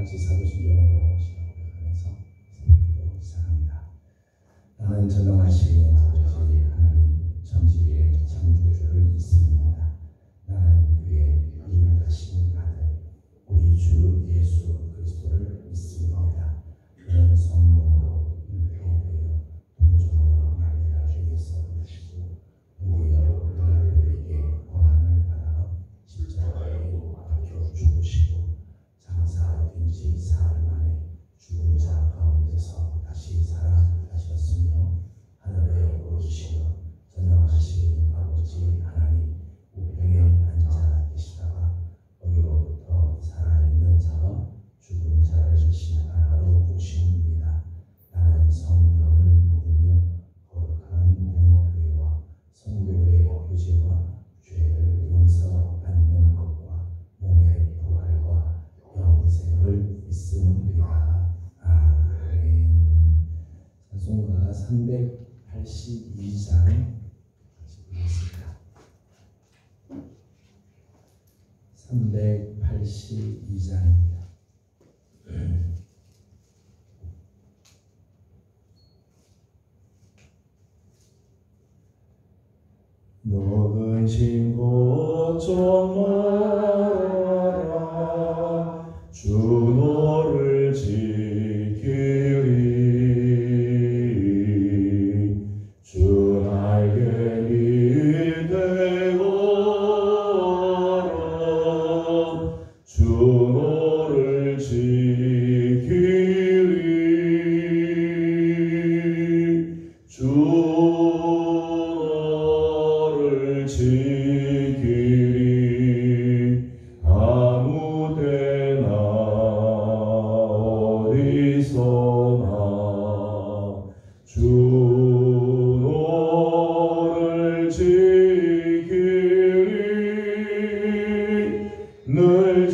같이 사도신경으로 시작하면서 기도 시작합니다. 나는 전능하신 아버지 하나님 천지의 창조주를 믿습니다. 나는 그의 유일하신 아들 우리 주 예수 그리스도를 믿습니다. 그는 성령으로 잉태되어 동정녀 마리아에게서 오시고 우리여 그에게 고난을 받아 십자가에 박혀 죽으시고 장사된 지 사흘 만에 죽은 자 가운데서 다시 살아나셨으며 하늘에 오르시며 전능하신 아버지 하나님 우편에 앉아 계시다가 거기로부터 살아있는 자와 죽은 자를 심판하러 오십니다. 나는 성령을 믿으며 거룩한 공교회와 성도의 교제와 죄를 용서받는 것과 몸의 부활과 영생을 믿습니다. 아멘. 찬송가 382장 382장입니다. 녹은 신고 좀 말아라 주 너를 지키리 주 날개 밑에 걸어 주 너를 지키리 주 지키리 아무 때나 어디서나 주 너를 지키리 늘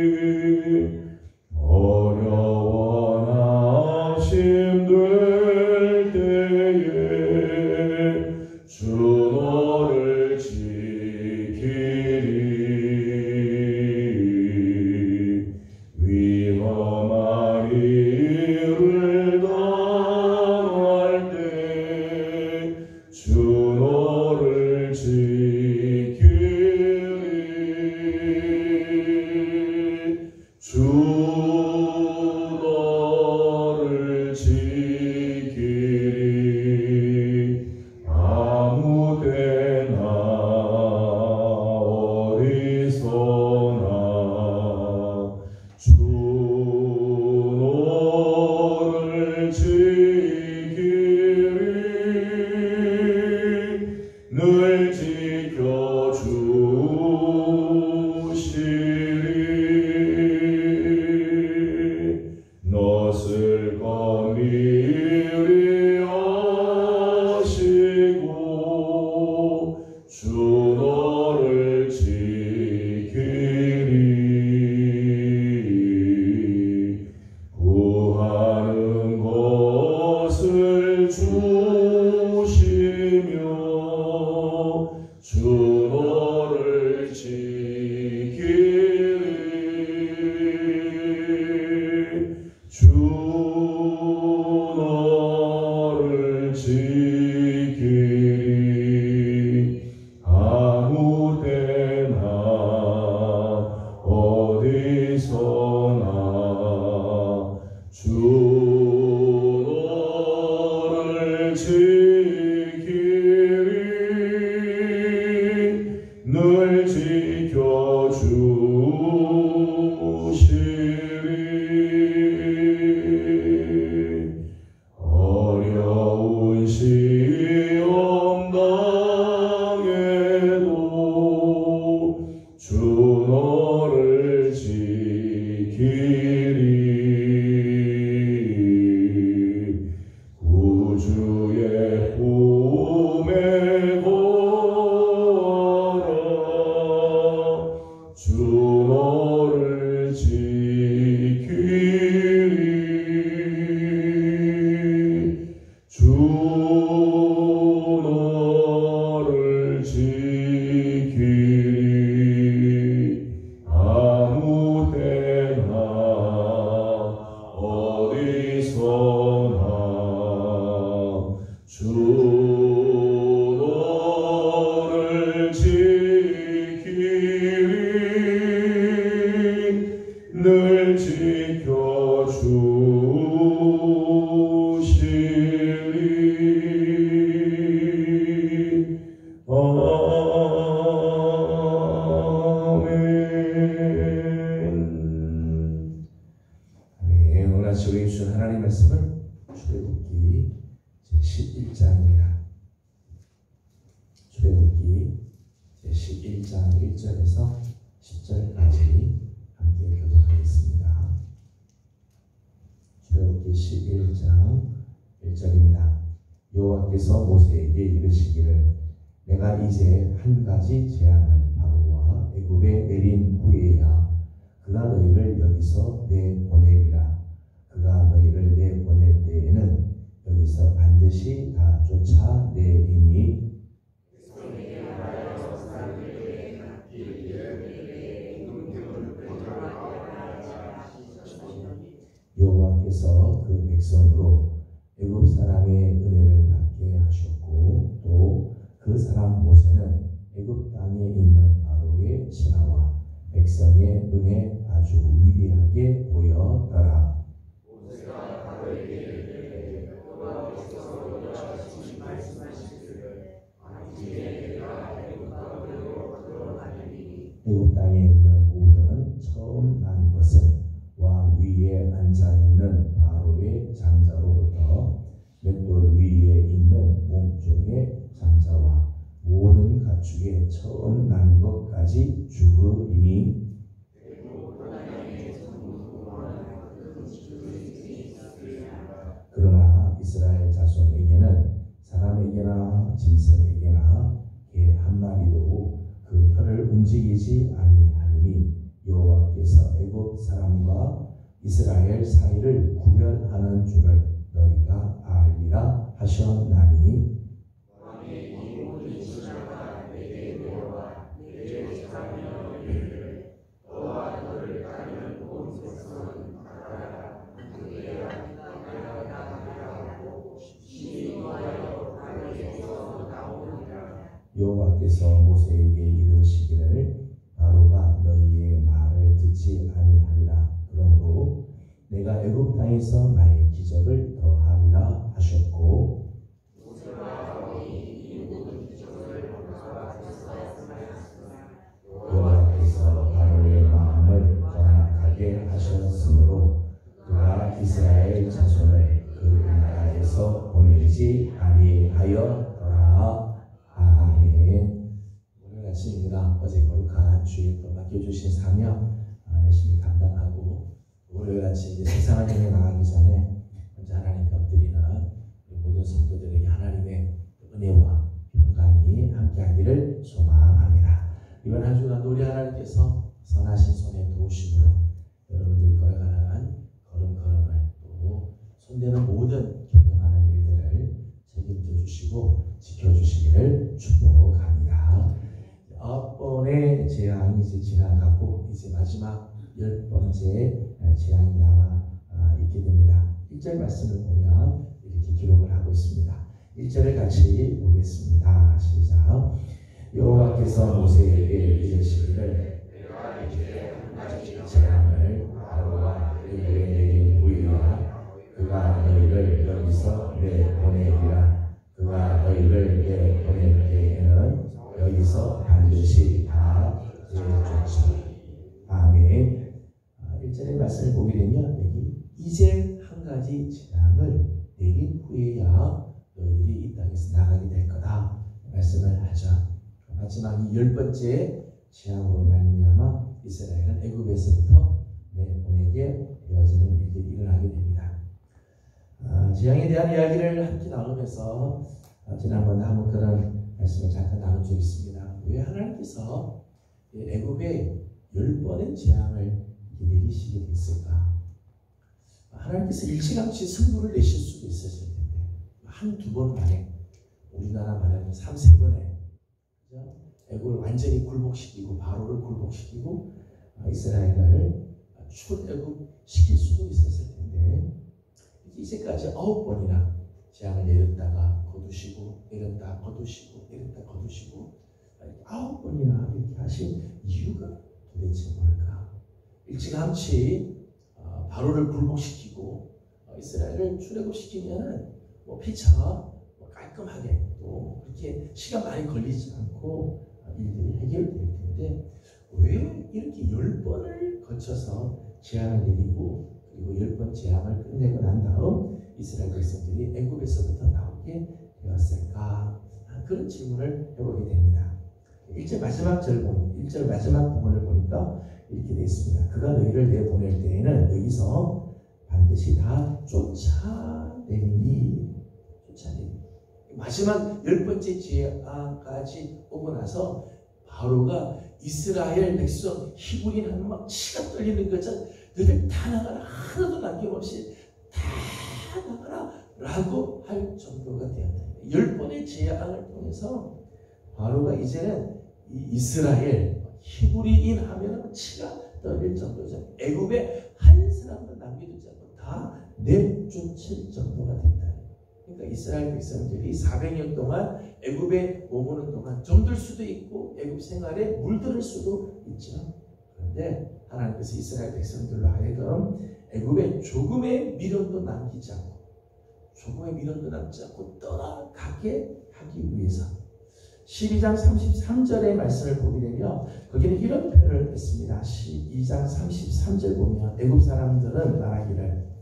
지켜주시리 어려워나 힘들 때에 주 너를 지키리 위험한 일을 당할 때 주 너를 지키리 주 너를 지키리 아무 때나 어디서나 주 너를 지키리 늘 지키리 11장 1절에서 10절까지 함께 교독하겠습니다. 출애굽기 11장 1절입니다. 여호와께서 모세에게 이르시기를 내가 이제 한 가지 재앙을 바로와 애굽에 내린 후에야 그가 너희를 여기서 내보내리라. 그가 너희를 내보낼 때에는 여기서 반드시 다 쫓아내리니 여호와께서 그 백성으로 애굽 사람의 은혜를 받게 하셨고 또 그 사람 모세는 애굽 땅에 있는 바로의 신하와 백성의 눈에 아주 위대하게 보였더라. 모세가 바로에게 여호와께서 너희와 말씀하시기를 이제 내가 애굽 땅으로 들어가리니 애굽 땅에 있는 모든 처음 난 것은 왕 위에 앉아 있는 바로의 장자로부터 맷돌 위에 있는 몸종의 장자와 모든 가축의 처음 난 것까지 죽으리니 그러나 이스라엘 자손에게는 사람에게나 짐승에게나 개 한 마리도 그 혀를 움직이지 아니하리니 여호와께서 애굽 사람과 이스라엘 사이를 구별하는 줄을 너희가 알리라 하셨나니 여호와께서 모세에게 이르시기를 바로가 너희의 말을 듣지 아니하리라. 그러므로 내가 애굽 땅에서 나의 기적을 더하리라 하셨고 여호와께서 바로의 마음을 완악하게 하셨으므로 그가 이스라엘 자손을 그 나라에서 보내지 아니하였더라. 아멘. 오늘 아침입니다. 어제 거룩한 주에 또 맡겨주신 사명 열심히 감당하고 월요일 아침 이제 세상을 향해 나가기 전에 먼저 하나님께 엎드리는 우리 모든 성도들에게 하나님의 은혜와 평강이 함께하기를 소망합니다. 이번 한 주간도 우리 하나님께서 선하신 손의 도우심으로 여러분들이 걸어가는 걸음걸음을 또 손대는 모든 경영하는 일들을 책임져 주시고 지켜주시기를 축복합니다. 9번의 재앙이 이제 지나가고 이제 마지막 10번째 재앙이 남아 있게 됩니다. 1절 말씀을 보면 이렇게 기록을 하고 있습니다. 1절을 같이 보겠습니다. 시작. 여호와께서 모세에게 이르시기를 내가 이제 한 가지 재앙을 바로와 애굽에 내린 후에야 그가 너희를 여기서 내보내리라. 그가 너희를 내보낼 때에는 여기서 반드시 다 쫓아내리라. 아멘. 1절의 말씀을 보게 되면 여기 이제 한 가지 재앙을 내린 후에야 너희들이 이 땅에서 나가게 될 거다 말씀을 하죠. 마지막 이 10번째 재앙으로 말미암아 이스라엘은 애굽에서부터 내보내게 되어지는 일들이 일어나게 됩니다. 재앙에 대한 이야기를 함께 나누면서 지난번에 한번 그런 말씀을 잠깐 나눈 적이 있습니다. 왜 하나님께서 애굽에 10번의 재앙을 내리시게 됐을까? 하나님께서 일찌감치 승부를 내실 수도 있었을 텐데 한두 번 만에 우리나라 말하면 3-4번에 애굽을 완전히 굴복시키고 바로를 굴복시키고 이스라엘을 출애굽시킬 수도 있었을 텐데 이제까지 9번이나 재앙을 내렸다가 거두시고 내렸다 거두시고 내렸다 거두시고 9번이나 이렇게 하신 이유가 도대체 뭘까? 일찌감치 바로를 굴복시키고 이스라엘을 출애굽시키면은 피차가 깔끔하게 또 그렇게 시간 많이 걸리지 않고 일들이 해결될 텐데 왜 이렇게 10번을 거쳐서 재앙을 내리고 그리고 10번 재앙을 끝내고 난 다음 이스라엘 백성들이 애굽에서부터 나오게 되었을까? 그런 질문을 해보게 됩니다. 1절 마지막 부분을 보니까 이렇게 되어 있습니다. 그가 너희를 내보낼 때에는 여기서 반드시 다 쫓아내니. 마지막 10번째 재앙까지 오고 나서 바로가 이스라엘 백성 히브리인 막 치가 떨리는 것처럼 너희들 다 나가라, 하나도 남김없이 다 나가라 라고 할 정도가 되었다. 10번의 재앙을 통해서 바로가 이제는 이 이스라엘 히브리인 하면 치가 떨릴 정도죠. 애굽에 한 사람도 남겨두지 않고 다 내쫓을 정도가 됐다. 그러니까 이스라엘 백성들이 400년 동안 애굽에 머무는 동안 정들 수도 있고 애굽 생활에 물들을 수도 있죠. 그런데 하나님께서 이스라엘 백성들로 하여금 애굽에 조금의 미련도 남기지 않고 떠나가게 하기 위해서 12장 33절의 말씀을 보게 되면 거기는 이런 표현을 했습니다. 12장 33절 보면 애굽 사람들은 말하기를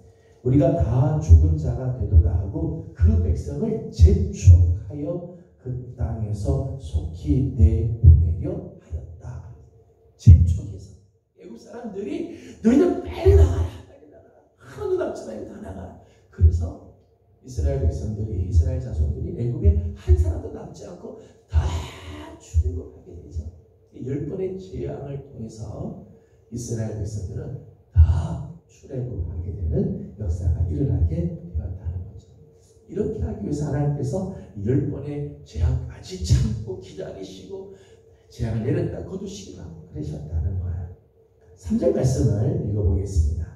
우리가 다 죽은 자가 되도다 하고 그 백성을 재촉하여 그 땅에서 속히 내보내려 하였다. 재촉해서 애굽 사람들이 너희는 빨리 나가라, 하나도 남지 말고 다 나가라. 그래서 이스라엘 백성들이, 이스라엘 자손들이 애굽에 한 사람도 남지 않고 다 출애굽하게 되죠. 10번의 재앙을 통해서 이스라엘 백성들은 다 출애굽하게 되는 역사가 일어나게 되었다는 거죠. 이렇게 하기 위해서 하나님께서 10번의 재앙까지 참고 기다리시고 재앙을 내렸다 거두시기도 하고 그러셨다는 거예요. 3절 말씀을 읽어보겠습니다.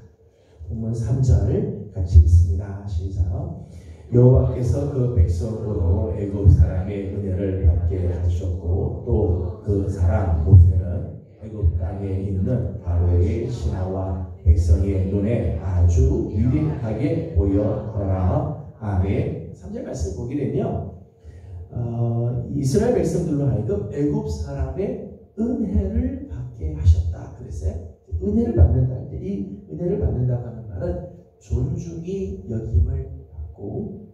본문 3절 같이 읽습니다. 시작. 여호와께서 그 백성으로 애굽 사람의 은혜를 받게 하셨고 또 그 사람 모세는 애굽 땅에 있는 바로의 신하와 백성의 눈에 아주 위대하게 보여더라. 아멘. 3절 말씀 보게 되면 이스라엘 백성들로 하여금 애굽 사람의 은혜를 받게 하셨다. 그랬어요. 은혜를 받는다 할 때 이 은혜를 받는다고 하는 말은 존중이 여김을 받고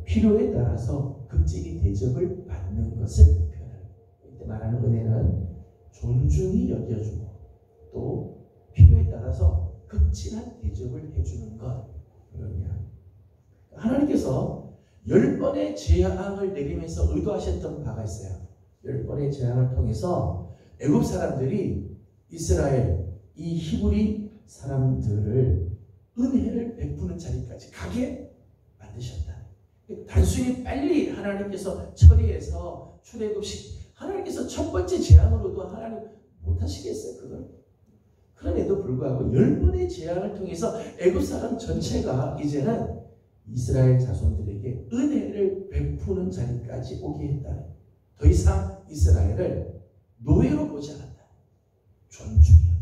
필요에 따라서 극진히 대접을 받는 것을 표현합니다. 이때 말하는 은혜는 존중이 여겨주고 또 필요에 따라서 극진한 대접을 해주는 것. 그러냐. 하나님께서 10번의 재앙을 내리면서 의도하셨던 바가 있어요. 10번의 재앙을 통해서 애굽 사람들이 이스라엘 이 히브리 사람들을 은혜를 베푸는 자리까지 가게 만드셨다. 단순히 빨리 하나님께서 처리해서 출애굽시 하나님께서 첫 번째 재앙으로도 하나님 못하시겠어요 그걸? 그럼에도 불구하고 10번의 재앙을 통해서 애굽 사람 전체가 이제는 이스라엘 자손들에게 은혜를 베푸는 자리까지 오게 했다. 더 이상 이스라엘을 노예로 보지 않았다. 존중이었다.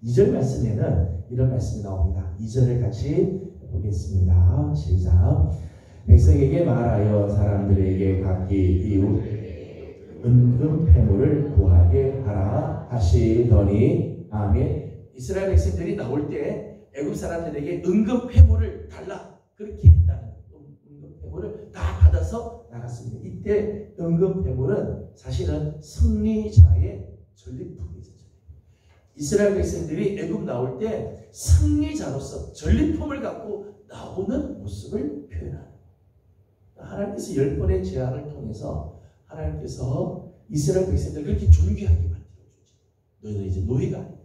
2절 말씀에는 이런 말씀이 나옵니다. 2절을 같이 보겠습니다. 시작. 백성에게 말하여 사람들에게 각기 이웃 은금 패물을 구하게 하라 하시더니 아멘. 이스라엘 백성들이 나올 때 애굽 사람들에게 은금 패물을 달라 그렇게 했다는 은금 패물을 다 받아서 나갔습니다. 이때 은금 패물은 사실은 승리자의 전리품이죠. 이스라엘 백성들이 애굽 나올 때 승리자로서 전리품을 갖고 나오는 모습을 표현합니다. 하나님께서 10번의 재앙을 통해서 하나님께서 이스라엘 백성들을 그렇게 존귀하게 만들어주죠. 너희는 이제 노예가 아니다.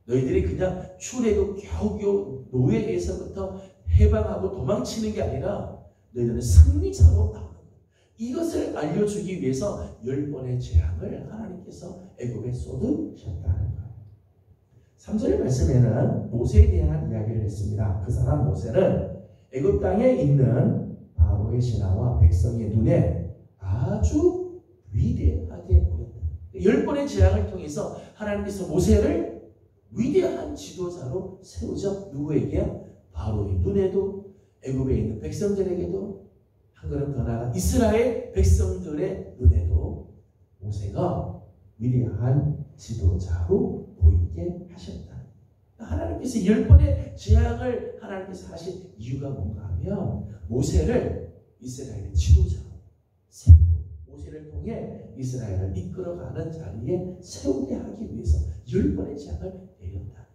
너희들이 그냥 출애굽 겨우겨우 노예에서부터 해방하고 도망치는 게 아니라 너희들은 승리자로 나오는 거예요. 이것을 알려주기 위해서 10번의 재앙을 하나님께서 애굽에 쏟으셨다는 거예요. 3절의 말씀에는 모세에 대한 이야기를 했습니다. 그 사람 모세는 애굽 땅에 있는 바로의 신하와 백성의 눈에 아주 위대하게 보였다. 10번의 재앙을 통해서 하나님께서 모세를 위대한 지도자로 세우죠. 누구에게요? 바로의 눈에도 애굽에 있는 백성들에게도 한 걸음 더 나아가 이스라엘 백성들의 눈에도 모세가 위대한 지도자로 보이게 하셨다. 하나님께서 10번의 재앙을 하나님께서 하신 이유가 뭔가 하면 모세를 이스라엘의 지도자로 세우고 모세를 통해 이스라엘을 이끌어가는 자리에 세우게 하기 위해서 10번의 재앙을 내렸다.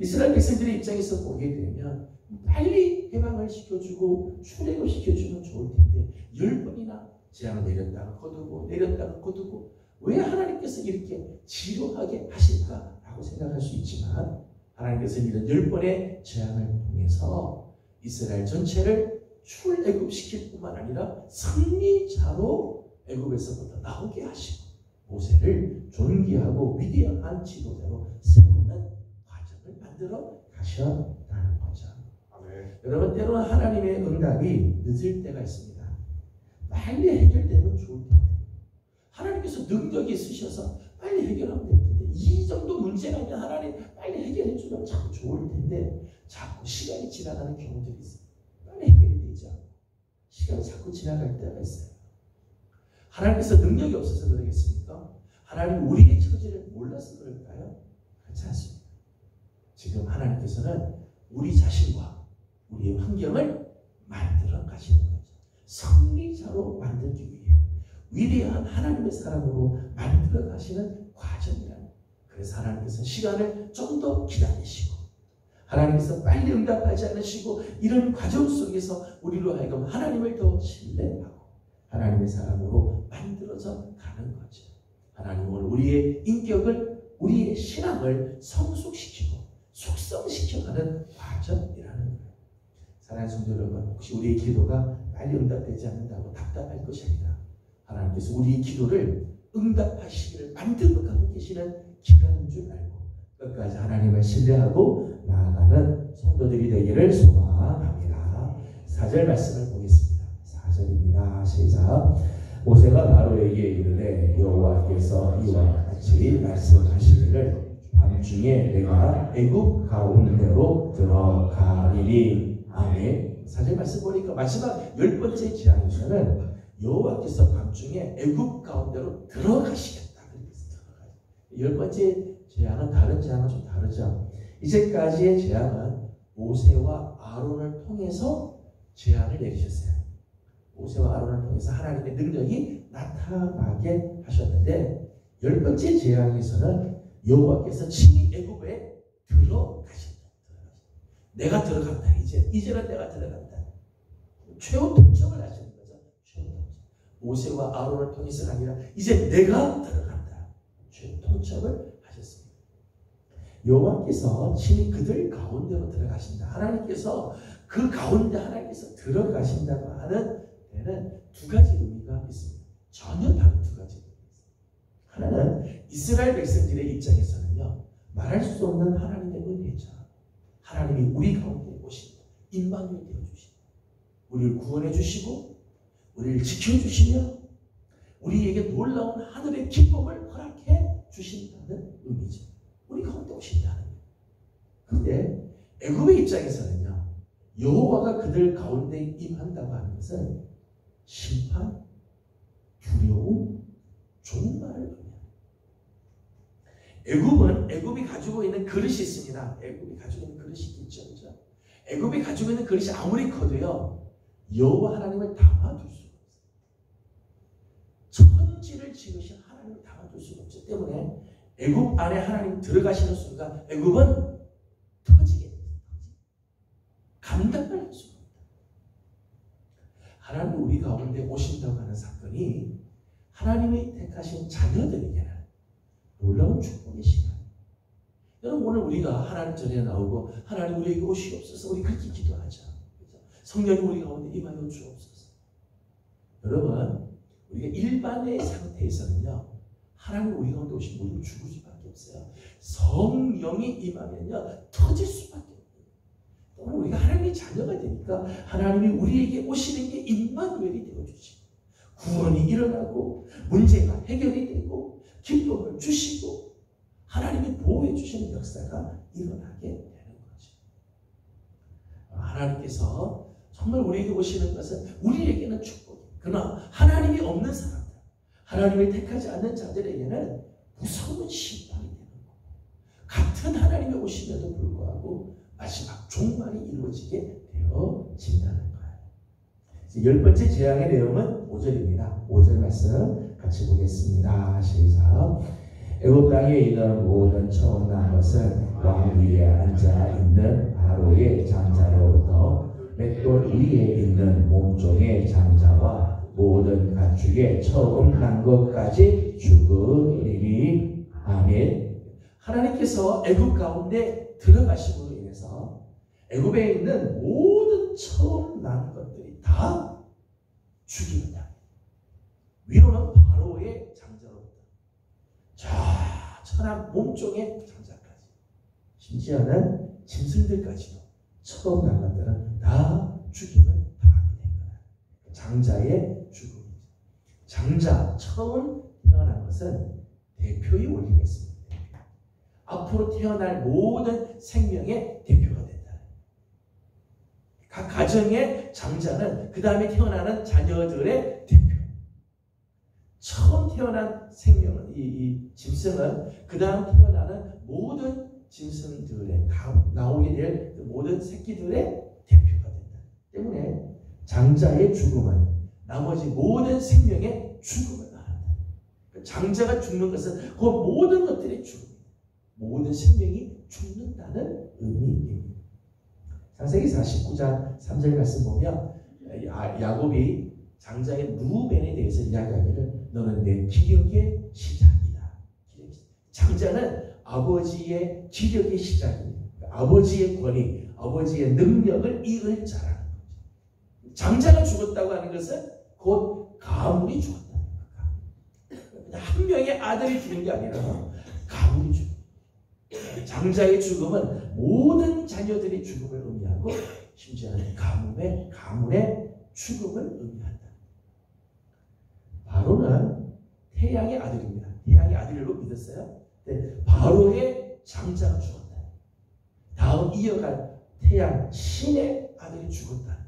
이스라엘 백성들의 입장에서 보게 되면 빨리 해방을 시켜주고 출애굽 시켜주면 좋을 텐데 10번이나 재앙을 내렸다가 거두고 내렸다가 거두고 왜 하나님께서 이렇게 지루하게 하실까라고 생각할 수 있지만 하나님께서 이런 10번의 재앙을 통해서 이스라엘 전체를 출애굽시킬 뿐만 아니라 승리자로 애굽에서부터 나오게 하시고 모세를 존귀하고 위대한 지도자로 세우는 과정을 만들어 가셨다는 거죠. 아멘. 여러분, 때로는 하나님의 응답이 늦을 때가 있습니다. 빨리 해결되면 좋을 텐데 하나님께서 능력이 있으셔서 빨리 해결하면 될 텐데 이 정도 문제가 있는 하나님 빨리 해결해 주면 참 좋을 텐데 자꾸 시간이 지나가는 경우들이 있어요. 빨리 해결이 되지 않고 시간이 자꾸 지나갈 때가 있어요. 하나님께서 능력이 없어서 그러겠습니까? 하나님 우리의 처지를 몰라서 그럴까요? 그렇지 않습니다. 지금 하나님께서는 우리 자신과 우리의 환경을 만들어 가시는 거죠. 승리자로 만들기 위해 위대한 하나님의 사람으로 만들어 가시는 과정이라는. 그래서 하나님께서 시간을 좀 더 기다리시고 하나님께서 빨리 응답하지 않으시고 이런 과정 속에서 우리로 하여금 하나님을 더 신뢰하고 하나님의 사람으로 만들어져 가는 거죠. 하나님은 우리의 인격을 우리의 신앙을 성숙시키고 숙성시켜가는 과정이라는 거예요. 사랑하는 성도 여러분, 혹시 우리의 기도가 빨리 응답되지 않는다고 답답할 것이 아니라 하나님께서 우리의 기도를 응답하시기를 만들어 가고 계시는 기간인 줄 알고 끝까지 하나님을 신뢰하고 나아가는 성도들이 되기를 소망합니다. 4절 말씀을 보겠습니다. 4절입니다. 시작. 모세가 바로에게 이르되 여호와께서 이와 같이 말씀하시기를 밤중에 내가 애굽 가운데로 들어가리니. 아멘. 4절 말씀 보니까 마지막 10번째 재앙에서는 여호와께서 밤중에 애굽 가운데로 들어가시겠다. 그래서 10번째 재앙은 다른 재앙은 좀 다르죠. 이제까지의 재앙은 모세와 아론을 통해서 재앙을 내리셨어요. 모세와 아론을 통해서 하나님의 능력이 나타나게 하셨는데 10번째 재앙에서는 여호와께서 친히 애굽에 들어가신다. 내가 들어간다. 이제는 내가 들어간다. 최후 통첩을 하시는 거죠. 최후 통첩. 모세와 아론을 통해서가 아니라 이제 내가 들어간다. 최후 통첩을 하셨습니다. 여호와께서 친히 그들 가운데로 들어가신다. 하나님께서 그 가운데 하나님께서 들어가신다고 하는 데는 두 가지 의미가 있습니다. 전혀 다른 두 가지 의미가 있습니다. 하나는 이스라엘 백성들의 입장에서는요, 말할 수 없는 하나님의 은혜죠. 하나님이 우리 가운데 오시고 임마누엘 되어주시고 우리를 구원해 주시고 우리를 지켜주시며 우리에게 놀라운 하늘의 기쁨을 허락해 주신다는 의미죠. 우리 가운데 오신다는 거예요. 그런데 애굽의 입장에서는요, 여호와가 그들 가운데 임한다고 하는 것은 심판, 두려움, 종말을 의미합니다. 애굽이 가지고 있는 그릇이 있습니다. 애굽이 가지고 있는 그릇이 있겠죠. 그렇죠? 애굽이 가지고 있는 그릇이 아무리 커도요, 여호와 하나님을 담아둘 수가 없어요. 천지를 지으신 하나님을 담아둘 수가 없기 때문에 애굽 안에 하나님 들어가시는 순간 애굽은 터지게 됩니다. 감당을 할 수가 없다. 하나님 우리 가운데 오신다고 하는 사건이 하나님이 택하신 자녀들에게는 놀라운 축복의 시간. 여러분, 오늘 우리가 하나님 전에 나오고 하나님 우리에게 오시옵소서 우리 그렇게 기도하자. 성령이 우리 가운데 임하여 주옵소서. 여러분, 우리가 일반의 상태에서는요, 하나님 우리 가운데 오시면 우리는 죽을 수밖에 없어요. 성령이 임하면요, 터질 수밖에 없어요. 오늘 우리가 하나님의 자녀가 되니까 하나님이 우리에게 오시는 게 임마누엘이 되어주시고 구원이 일어나고 문제가 해결이 되고 기쁨을 주시고 하나님이 보호해 주시는 역사가 일어나게 되는 거죠. 하나님께서 정말 우리에게 오시는 것은 우리에게는 축복이에요. 그러나 하나님이 없는 사람들, 하나님을 택하지 않는 자들에게는 무서운 심판이 되는 거예요. 같은 하나님이 오심에도 불구하고 마지막 종말이 이루어지게 되어진다는 거예요. 10번째 재앙의 내용은 5절입니다. 5절 같이 보겠습니다. 시작. 애굽 땅에 있는 모든 처음 난 것은 왕 위에 앉아 있는 바로의 장자로부터 맷돌 위에 있는 몸종의 장자와 모든 가축의 처음 난 것까지 죽으리니. 아멘. 하나님께서 애굽 가운데 들어가심으로 인해서 애굽에 있는 모든 처음 난 것들이 다 죽입니다. 위로는 바로의 장자로부터 천한 몸종의 장자까지, 심지어는 짐승들까지도 처음 난 것들은 다 죽임을 당하게 된 거야. 장자의 죽음이죠. 장자 처음 태어난 것은 대표의 원리가 있습니다. 앞으로 태어날 모든 생명의 대표가 된다. 각 가정의 장자는 그 다음에 태어나는 자녀들의 대표. 처음 태어난 생명은 이 짐승은 그 다음 태어나는 모든 짐승들의 다음 나오게 될 모든 새끼들의 대표가 된다. 때문에 장자의 죽음은 나머지 모든 생명의 죽음을 말한다. 장자가 죽는 것은 그 모든 것들이 죽음, 모든 생명이 죽는다는 의미입니다. 창세기 49장 3절 말씀 보면 야곱이 장자의 루벤에 대해서 이야기하기를 너는 내 기력의 시작이다. 장자는 아버지의 기력의 시작입니다. 아버지의 권위, 아버지의 능력을 이을 자라는 거죠. 장자가 죽었다고 하는 것은 곧 가물이 죽었다는 거예요. 한 명의 아들이 죽은 게 아니라 가물이 죽은 거예요. 장자의 죽음은 모든 자녀들의 죽음을 의미하고 심지어는 가물의 죽음을 의미한다. 바로는 태양의 아들입니다. 태양의 아들로 믿었어요. 바로의 장자가 죽었다. 다음 이어갈 태양 신의 아들이 죽었다.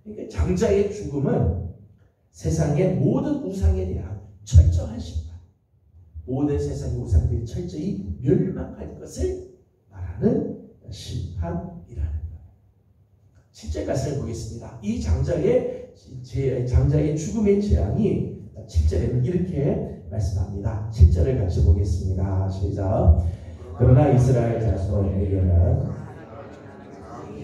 그러니까 장자의 죽음은 세상의 모든 우상에 대한 철저한 심판, 모든 세상의 우상들이 철저히 멸망할 것을 말하는 심판이라는 거예요. 7절 말씀을 보겠습니다. 이 장자의 죽음의 재앙이 7절에는 이렇게 말씀합니다. 7절을 같이 보겠습니다. 시작. 그러나 이스라엘 자손에게는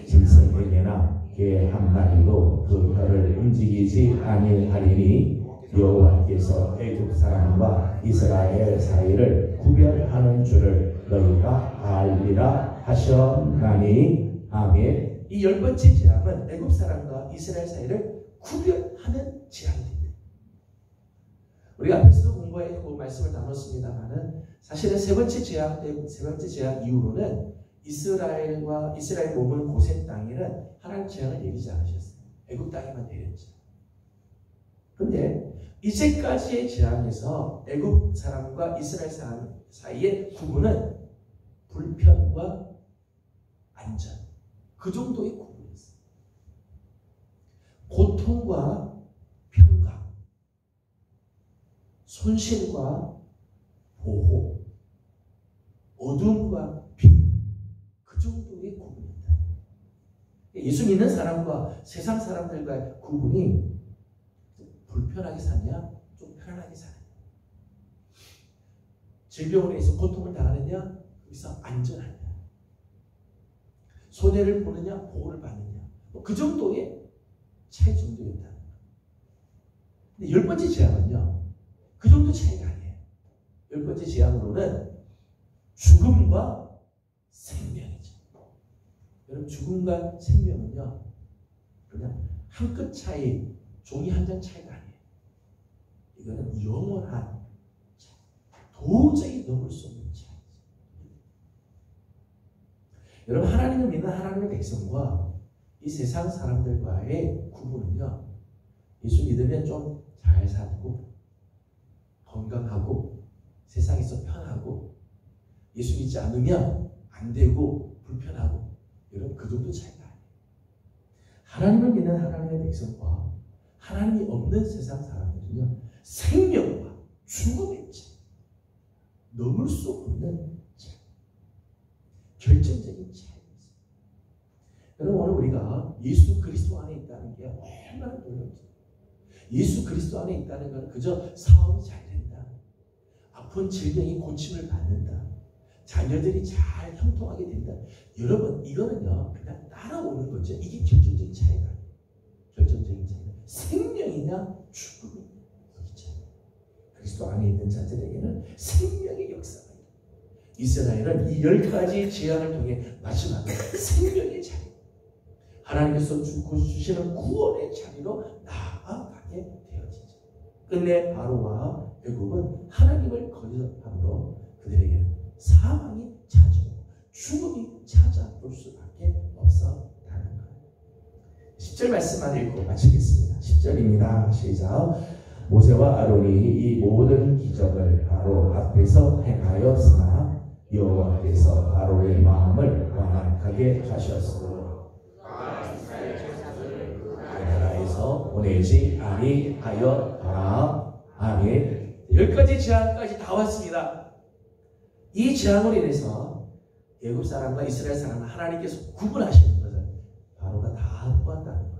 짐승에게나 개 한 마리도 그 혀를 움직이지 아니하리니 여호와께서 애굽 사람과 이스라엘 사이를 구별하는 줄을 너희가 알리라 하셨나니. 아멘. 이 10번째 재앙은 애굽 사람과 이스라엘 사이를 구별하는 재앙입니다. 우리가 앞에서도 공부했고 말씀을 나눴습니다만은 사실은 세 번째 재앙 이후로는 이스라엘 몸은 고센 땅에는 하나님 재앙을 내리지 않으셨어요. 애굽 땅에만 내렸죠. 그런데 이제까지의 재앙에서 애굽 사람과 이스라엘 사람 사이의 구분은 불편과 안전, 그 정도의 구분이었어요. 고통과 평강, 손실과 보호, 어둠과 빛, 그 정도의 구분입니다. 예수 믿는 사람과 세상 사람들과의 구분이 불편하게 사냐, 좀 편안하게 사느냐, 질병으로 인해서 고통을 당하느냐, 거기서 안전하냐, 손해를 보느냐, 보호를 받느냐, 그 정도의 차이 정도였다는 거예요. 근데 10번째 재앙은요, 그 정도 차이가 아니에요. 10번째 재앙으로는 죽음과 생명이죠. 여러분, 죽음과 생명은요, 그냥 한 끗 차이, 종이 한 장 차이가 아니에요. 이거는 영원한 차이, 도저히 넘을 수 없는 차이죠. 여러분, 하나님을 믿는 하나님의 백성과 이 세상 사람들과의 구분은요, 예수 믿으면 좀 잘 살고 건강하고 세상에서 편하고, 예수 믿지 않으면 안 되고 불편하고, 여러분 그 정도 차이가 아니에요. 하나님을 믿는 하나님의 백성과 하나님이 없는 세상 사람들은요, 생명과 죽음의 차이, 넘을 수 없는 차이, 결정적인 차이가 있습니다. 여러분, 오늘 우리가 예수 그리스도 안에 있다는 게 얼마나 놀랍죠. 예수 그리스도 안에 있다는 건 그저 사업이 잘 된다, 아픈 질병이 고침을 받는다, 자녀들이 잘 형통하게 된다. 여러분, 이거는요 그냥 따라오는 거죠. 이게 결정적인 차이가, 결정적인 차이가 생명이냐 죽음이냐, 여기 차이. 그리스도 안에 있는 자들에게는 생명의 역사가 있다. 이스라엘은 이 10가지 재앙을 통해 마지막에 생명의 자리, 하나님께서 주시는 구원의 자리로 나아가게 되어지죠. 끝내 바로와 애굽은 하나님을 거역함으로 그들에게는 사망이 찾아오고 죽음이 찾아올 수밖에 없었다는 거예요. 10절 말씀만 읽고 마치겠습니다. 10절입니다. 시작. 모세와 아론이 이 모든 기적을 바로 앞에서 행하였으나 여호와께서 바로의 마음을 완악하게 하셨으므로 나라에서 보내지 아니하였더라. 아멘. 10가지 재앙까지 다 왔습니다. 이 재앙으로 인해서 애굽 사람과 이스라엘 사람을 하나님께서 구분하시는 것을 바로가 다 보았다는 겁니다.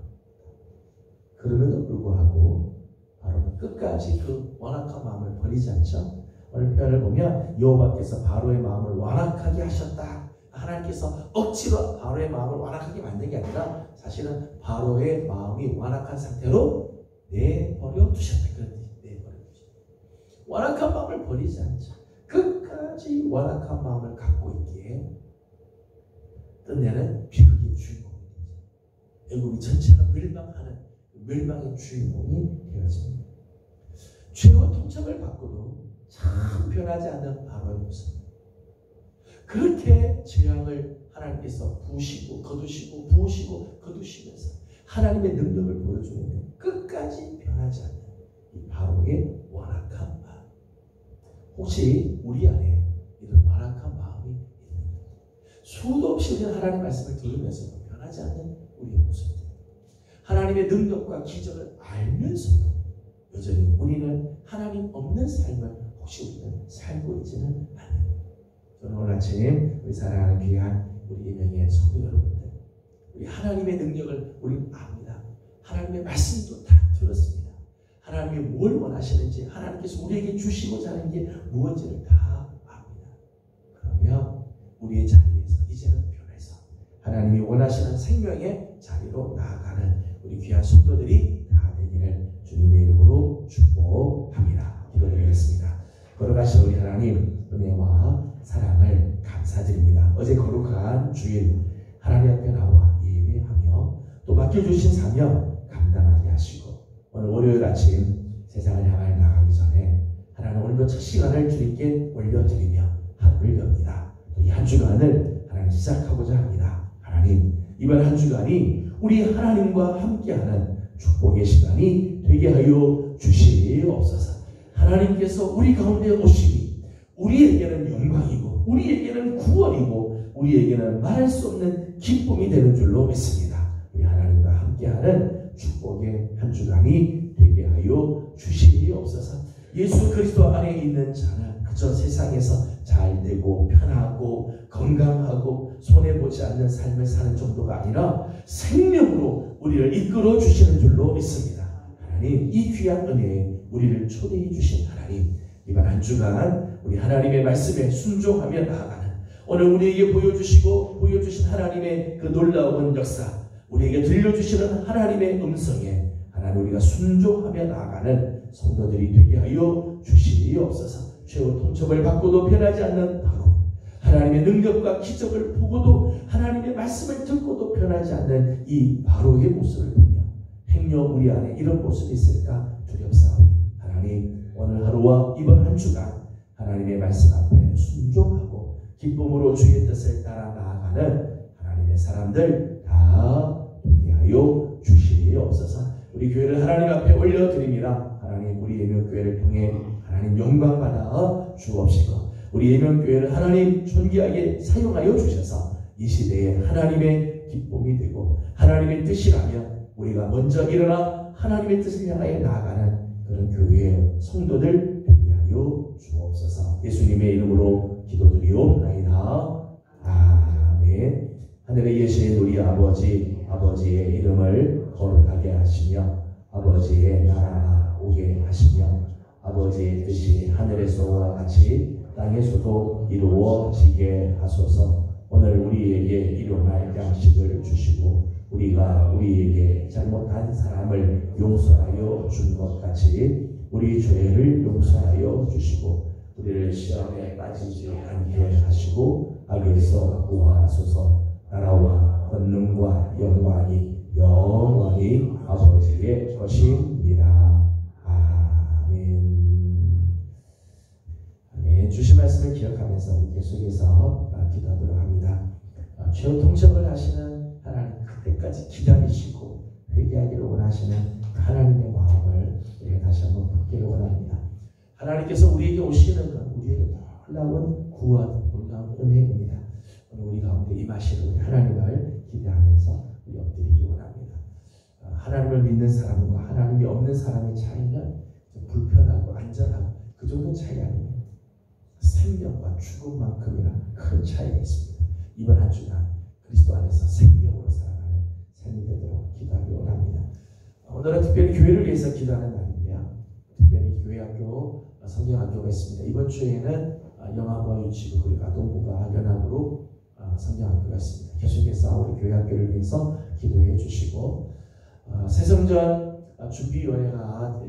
그럼에도 불구하고 바로는 끝까지 그 완악한 마음을 버리지 않죠. 오늘 표현을 보면 여호와께서 바로의 마음을 완악하게 하셨다. 하나님께서 억지로 바로의 마음을 완악하게 만든 게 아니라 사실은 바로의 마음이 완악한 상태로 내버려 두셨다. 내버려 두셨다. 완악한 마음을 버리지 않죠. 끝까지 완악한 마음을 갖고 있기에 끝내는 비극의 주인공이 되죠. 애굽이 전체가 멸망하는 멸망의 주인공이 되어집니다. 최후 통첩을 받고도 참 변하지 않는 바로의 모습. 그렇게 재앙을 하나님께서 부으시고 거두시고 부으시고 거두시면서 하나님의 능력을 보여주는데 끝까지 변하지 않는 이 바로의 완악한 마음. 혹시 우리 안에 이런 완악한 마음이 있는가? 수도 없이 우리는 하나님의 말씀을 들으면서 변하지 않는 우리의 모습들, 하나님의 능력과 기적을 알면서도 여전히 우리는 하나님 없는 삶을 혹시 우리는 살고 있지는 않는 거예요. 저는 오늘 아침 우리 사랑하는 귀한 우리 예명의 성도 여러분들, 우리 하나님의 능력을 우리 압니다. 하나님의 말씀도 다 들었습니다. 하나님이 뭘 원하시는지, 하나님께서 우리에게 주시고자 하는 게 무엇인지를 다 압니다. 그러면 우리의 자리에서 이제는 변해서 하나님이 원하시는 생명의 자리로 나아가는 우리 귀한 성도들이 다 되기를 주님의 이름으로 축복합니다. 기도드리겠습니다. 걸어가신 우리 하나님, 은혜와 사랑을 감사드립니다. 어제 거룩한 주일 하나님 앞에 나와 예배하며 또 맡겨주신 사명 감당하게 하시고, 오늘 월요일 아침 세상을 향하여 나가기 전에 하나님 오늘도 첫 시간을 주님께 올려드리며 하루를 엽니다. 또 이 한 주간을 하나님 시작하고자 합니다. 하나님, 이번 한 주간이 우리 하나님과 함께하는 축복의 시간이 되게 하여 주시옵소서. 하나님께서 우리 가운데 오시니 우리에게는 영광이고 우리에게는 구원이고 우리에게는 말할 수 없는 기쁨이 되는 줄로 믿습니다. 우리 하나님과 함께하는 축복의 한 주간이 되게 하여 주시옵소서. 예수 그리스도 안에 있는 자는 그저 세상에서 잘 되고 편하고 건강하고 손해보지 않는 삶을 사는 정도가 아니라 생명으로 우리를 이끌어 주시는 줄로 믿습니다. 하나님, 이 귀한 은혜에 우리를 초대해 주신 하나님, 이번 한 주간 우리 하나님의 말씀에 순종하며 나아가는, 오늘 우리에게 보여주신 하나님의 그 놀라운 역사, 우리에게 들려주시는 하나님의 음성에 하나님 우리가 순종하며 나아가는 성도들이 되게 하여 주시옵소서. 최후 통첩을 받고도 변하지 않는 바로, 하나님의 능력과 기적을 보고도 하나님의 말씀을 듣고도 변하지 않는 이 바로의 모습을 보며 행여 우리 안에 이런 모습이 있을까 두렵사오니, 하나님 오늘 하루와 이번 한 주간 하나님의 말씀 앞에 순종하고 기쁨으로 주의 뜻을 따라 나아가는 하나님의 사람들 다 되게 하여 주시옵소서. 우리 교회를 하나님 앞에 올려드립니다. 하나님, 우리 예명교회를 통해 하나님 영광 받아 주옵시고, 우리 예명교회를 하나님 존귀하게 사용하여 주셔서 이 시대에 하나님의 기쁨이 되고 하나님의 뜻이라면 우리가 먼저 일어나 하나님의 뜻을 향하여 나아가는 그런 교회의 성도들 되게 하여 주옵소서. 예수님의 이름으로 기도드리옵나이다. 아멘. 하늘에 계신 우리 아버지의 이름을 거룩하게 하시며 아버지의 나라가 오게 하시며 아버지의 뜻이 하늘에서와 같이 땅에서도 이루어지게 하소서. 오늘 우리에게 일용할 양식을 주시고 우리가 우리에게 잘못한 사람을 용서하여 준 것 같이 우리 죄를 용서하여 주시고 우리를 시험에 빠지지 않게 하시고 악에서 구하소서. 나라와 권능과 영광이 영원히 아버지의 것입니다. 아멘. 아멘. 주신 말씀을 기억하면서 우리 계속해서 기도하도록 합니다. 최후 통첩을 하시는 하나님, 그때까지 기다리시고 회개하기를 원하시는 하나님의 마음을 우리가 다시 한번 받기를 원합니다. 하나님께서 우리에게 오시는 것, 우리에게 놀라운 구원, 놀라운 은혜입니다. 오늘 우리 가운데 임하시는 우리 하나님을 기대하면서 우리 엎드리기 원합니다. 하나님을 믿는 사람과 하나님이 없는 사람의 차이는 불편하고 안전하고 그 정도 차이 아닙니다. 생명과 죽음만큼이나 큰 차이가 있습니다. 이번 한 주간 그리스도 안에서 생명으로 살아가는 삶이 되도록 기도하기 원합니다. 오늘은 특별히 교회를 위해서 기도하는 날인데요. 특별히 교회학교, 성경학교가 있습니다. 이번 주에는 영암과 유치부 그리고 아동부가 연합으로 성경학교가 있습니다. 계속해서 우리 교회학교를 위해서 기도해 주시고 새성전 준비위원회가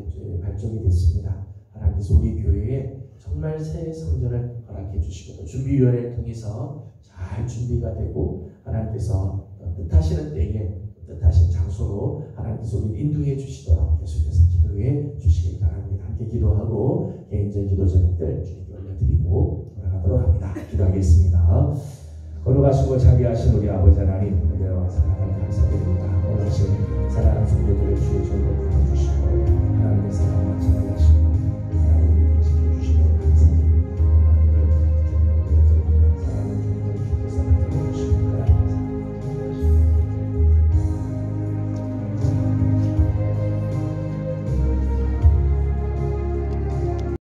발족이 됐습니다. 하나님께서 우리 교회에 정말 새 성전을 허락해 주시고 준비위원회를 통해서 잘 준비가 되고 하나님께서 뜻하시는 때에 뜻하신 장소로 하나님께서 우리를 인도해 주시도록 계속해서 기도해 주시기 바랍니다. 함께 기도하고 개인적인 기도 제목들 주님께 올려드리고 돌아가도록 합니다. 기도하겠습니다. 걸어가시고 자비하신 우리 아버지 하나님, 은혜와 사랑을 감사드립니다. 오늘 아침 사랑하는 성도들의 주의 전도 부어주시고